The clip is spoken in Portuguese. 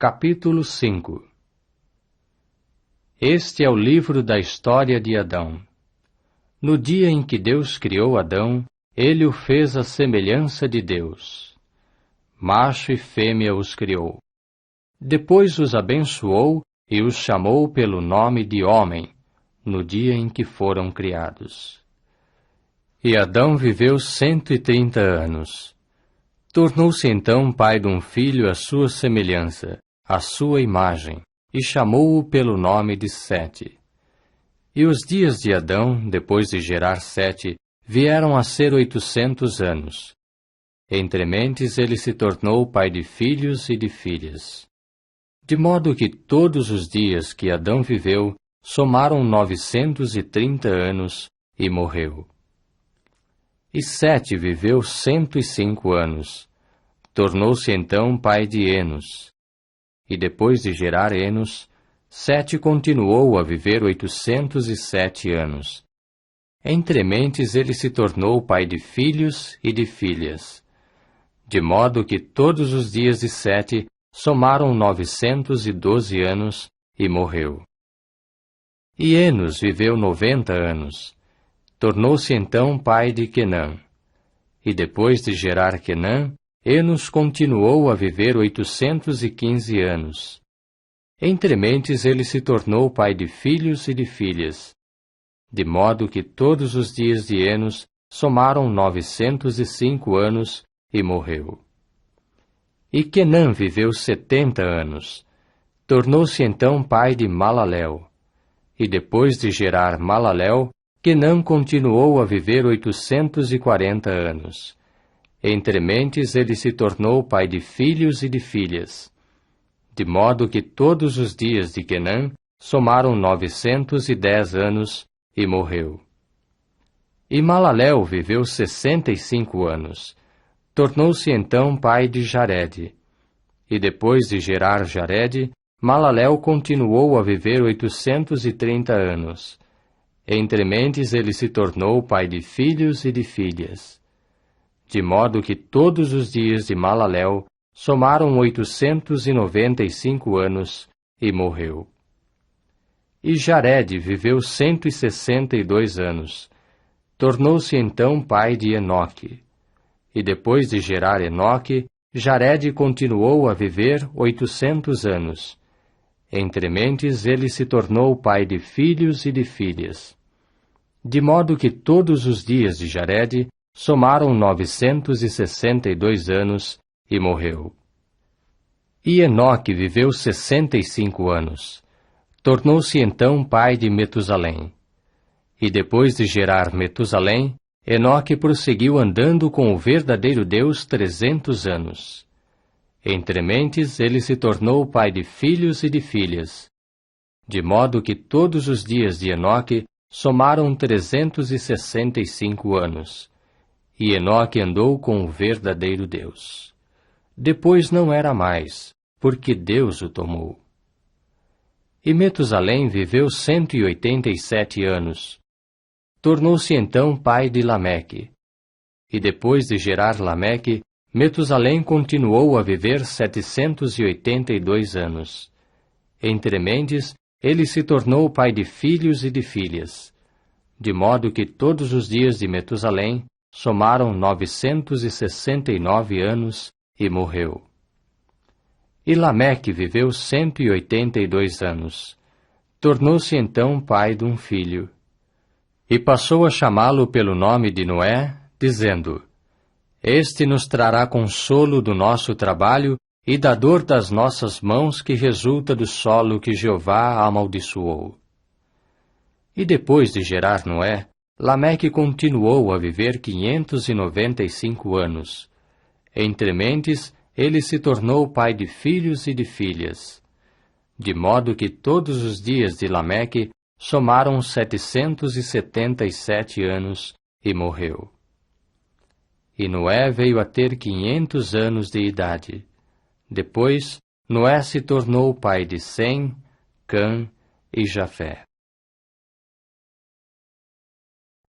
Capítulo 5. Este é o livro da história de Adão. No dia em que Deus criou Adão, ele o fez à semelhança de Deus. Macho e fêmea os criou. Depois os abençoou e os chamou pelo nome de homem, no dia em que foram criados. E Adão viveu 130 anos. Tornou-se então pai de um filho à sua semelhança, à sua imagem, e chamou-o pelo nome de Sete. E os dias de Adão, depois de gerar Sete, vieram a ser 800 anos. Entre mentes ele se tornou pai de filhos e de filhas. De modo que todos os dias que Adão viveu, somaram 930 anos, e morreu. E Sete viveu 105 anos. Tornou-se então pai de Enos. E depois de gerar Enos, Sete continuou a viver 807 anos. Entre mentes ele se tornou pai de filhos e de filhas. De modo que todos os dias de Sete somaram 912 anos, e morreu. E Enos viveu 90 anos. Tornou-se então pai de Quenã. E depois de gerar Quenã, Enos continuou a viver 815 anos. Entre mentes ele se tornou pai de filhos e de filhas. De modo que todos os dias de Enos somaram 905 anos, e morreu. E Quenã viveu 70 anos. Tornou-se então pai de Malalel. E depois de gerar Malalel, Quenã continuou a viver 840 anos. Entre mentes ele se tornou pai de filhos e de filhas. De modo que todos os dias de Quenã somaram 910 anos, e morreu. E Malalel viveu 65 anos. Tornou-se então pai de Jared. E depois de gerar Jared, Malalel continuou a viver 830 anos. Entre mentes ele se tornou pai de filhos e de filhas. De modo que todos os dias de Malalel somaram 895 anos, e morreu. E Jared viveu 162 anos. Tornou-se então pai de Enoque. E depois de gerar Enoque, Jared continuou a viver 800 anos. Entre mentes ele se tornou pai de filhos e de filhas. De modo que todos os dias de Jared somaram 962 anos, e morreu. E Enoque viveu 65 anos. Tornou-se então pai de Metusalém. E depois de gerar Metusalém, Enoque prosseguiu andando com o verdadeiro Deus 300 anos. Entre mentes ele se tornou pai de filhos e de filhas. De modo que todos os dias de Enoque somaram 365 anos. E Enoque andou com o verdadeiro Deus. Depois não era mais, porque Deus o tomou. E Metusalém viveu 187 anos. Tornou-se então pai de Lameque. E depois de gerar Lameque, Metusalém continuou a viver 782 anos. Entre mentes, ele se tornou pai de filhos e de filhas. De modo que todos os dias de Metusalém somaram 969 anos, e morreu. E Lameque viveu 182 anos. Tornou-se então pai de um filho. E passou a chamá-lo pelo nome de Noé, dizendo: Este nos trará consolo do nosso trabalho e da dor das nossas mãos que resulta do solo que Jeová amaldiçoou. E depois de gerar Noé, Lameque continuou a viver 595 anos. Entre mentes, ele se tornou pai de filhos e de filhas. De modo que todos os dias de Lameque somaram 777 anos, e morreu. E Noé veio a ter 500 anos de idade. Depois, Noé se tornou pai de Sem, Cã e Jafé.